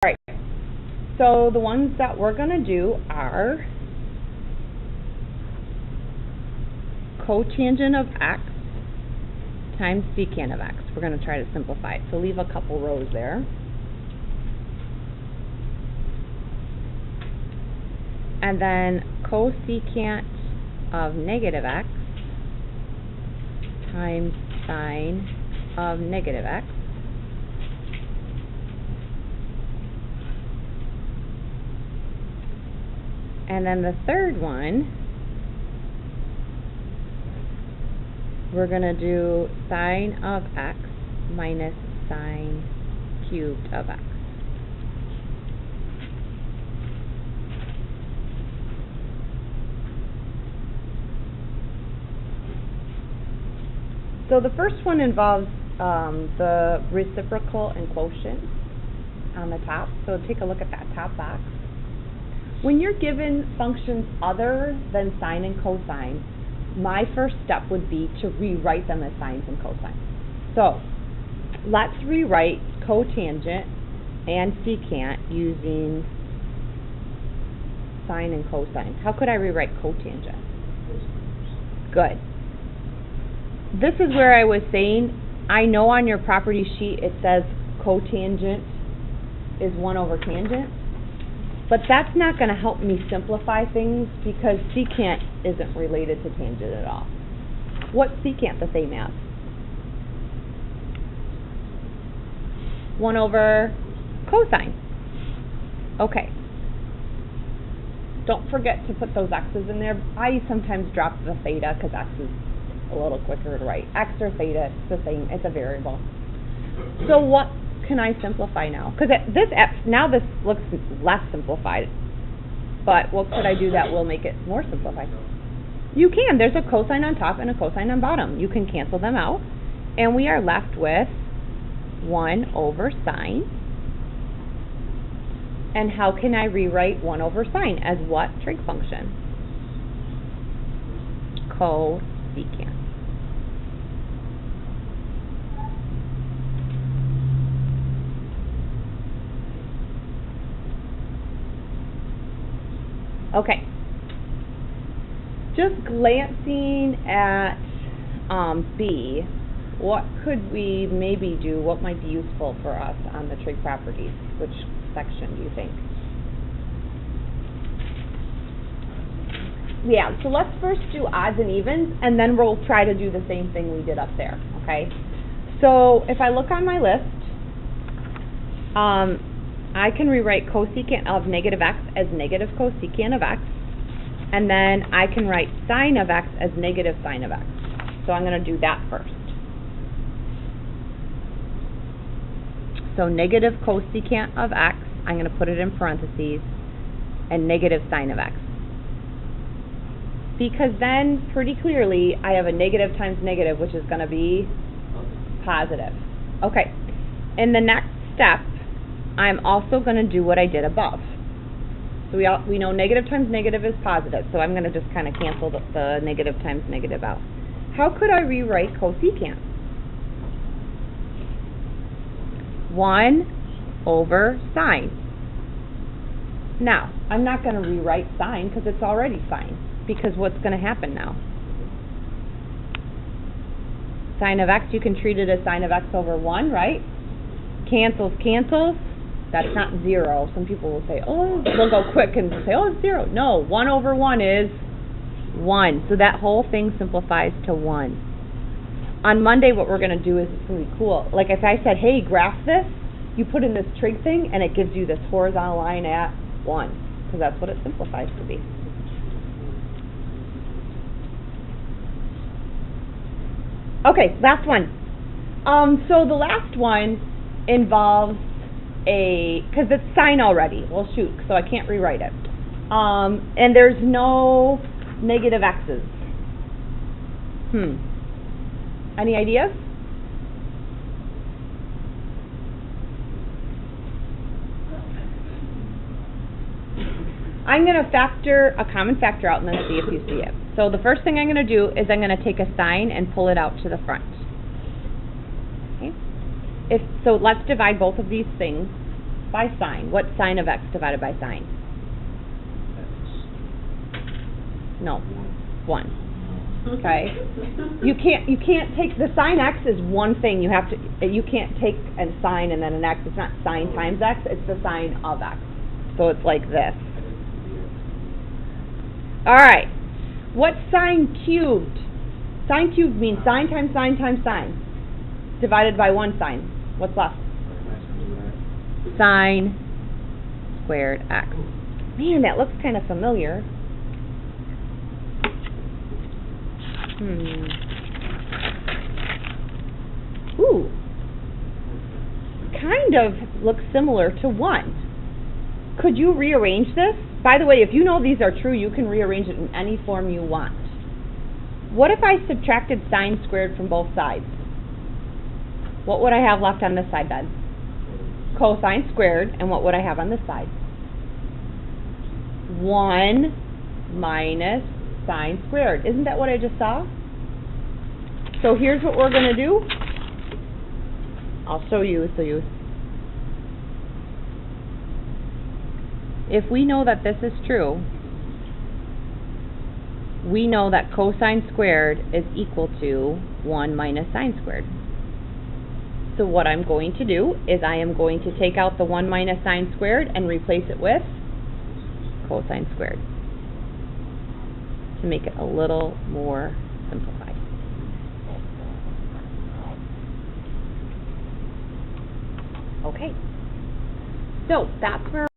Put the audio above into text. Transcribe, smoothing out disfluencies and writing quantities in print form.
Alright, so the ones that we're going to do are cotangent of x times secant of x. We're going to try to simplify it, so leave a couple rows there. And then cosecant of negative x times sine of negative x. And then the third one, we're going to do sine of x minus sine cubed of x. So the first one involves the reciprocal and quotient on the top. So take a look at that top box. When you're given functions other than sine and cosine, my first step would be to rewrite them as sines and cosines. So let's rewrite cotangent and secant using sine and cosine. How could I rewrite cotangent? Good. This is where I was saying, I know on your property sheet it says cotangent is 1 over tangent, but that's not going to help me simplify things because secant isn't related to tangent at all. What's secant the same as? 1 over cosine. Okay. Don't forget to put those x's in there. I sometimes drop the theta because x is a little quicker to write. X or theta, it's the same, it's a variable. So what can I simplify now? Because now this looks less simplified. But what could I do that will make it more simplified? You can. There's a cosine on top and a cosine on bottom. You can cancel them out. And we are left with 1 over sine. And how can I rewrite 1 over sine as what trig function? Cosecant. Okay, just glancing at B, what could we maybe do, what might be useful for us on the trig properties? Which section do you think? Yeah, so let's first do odds and evens, and then we'll try to do the same thing we did up there, okay? So if I look on my list, I can rewrite cosecant of negative x as negative cosecant of x, and then I can write sine of x as negative sine of x. So I'm going to do that first. So negative cosecant of x, I'm going to put it in parentheses, and negative sine of x. Because then, pretty clearly, I have a negative times negative, which is going to be positive. Okay, in the next step, I'm also going to do what I did above. So we know negative times negative is positive, so I'm going to just kind of cancel the negative times negative out. How could I rewrite cosecant? 1 over sine. Now, I'm not going to rewrite sine because it's already sine, because what's going to happen now? Sine of x, you can treat it as sine of x over 1, right? Cancels, cancels. That's not 0. Some people will say, oh, they'll go quick and say, oh, it's 0. No, 1 over 1 is 1. So that whole thing simplifies to 1. On Monday, what we're going to do is it's going to be cool. Like if I said, hey, graph this, you put in this trig thing, and it gives you this horizontal line at 1, because that's what it simplifies to be. Okay, last one. So the last one involves because it's sine already. Well, shoot, so I can't rewrite it. And there's no negative x's. Any ideas? I'm going to factor a common factor out and then see if you see it. So the first thing I'm going to do is I'm going to take a sine and pull it out to the front. Okay. So let's divide both of these things by sine. What's sine of x divided by sine? No, 1. Okay. You can't take the sine x is one thing. You can't take a sine and then an x. It's not sine times x. It's the sine of x. So it's like this. All right. What's sine cubed? Sine cubed means sine times sine times sine divided by 1 sine. What's left? Sine squared x. Man, that looks kind of familiar. Ooh. Kind of looks similar to 1. Could you rearrange this? By the way, if you know these are true, you can rearrange it in any form you want. What if I subtracted sine squared from both sides? What would I have left on this side then? Cosine squared, and what would I have on this side? 1 minus sine squared. Isn't that what I just saw? So here's what we're going to do. I'll show you. If we know that this is true, we know that cosine squared is equal to 1 minus sine squared. So what I'm going to do is I am going to take out the 1 minus sine squared and replace it with cosine squared to make it a little more simplified. Okay. So that's where